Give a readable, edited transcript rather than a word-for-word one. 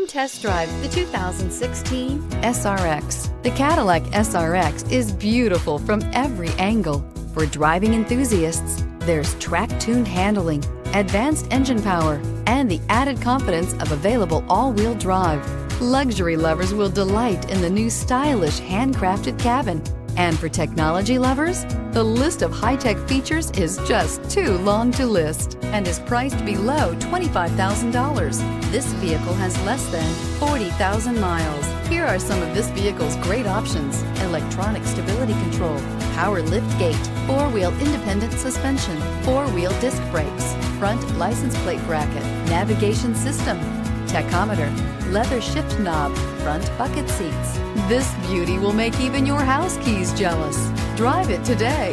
Test drive the 2016 SRX. The Cadillac SRX is beautiful from every angle. For driving enthusiasts, there's track-tuned handling, advanced engine power, and the added confidence of available all-wheel drive. Luxury lovers will delight in the new stylish handcrafted cabin. And for technology lovers, the list of high-tech features is just too long to list and is priced below $25,000. This vehicle has less than 40,000 miles. Here are some of this vehicle's great options: electronic stability control, power lift gate, four-wheel independent suspension, four-wheel disc brakes, front license plate bracket, navigation system, tachometer, leather shift knob, front bucket seats. This beauty will make even your house keys jealous. Drive it today.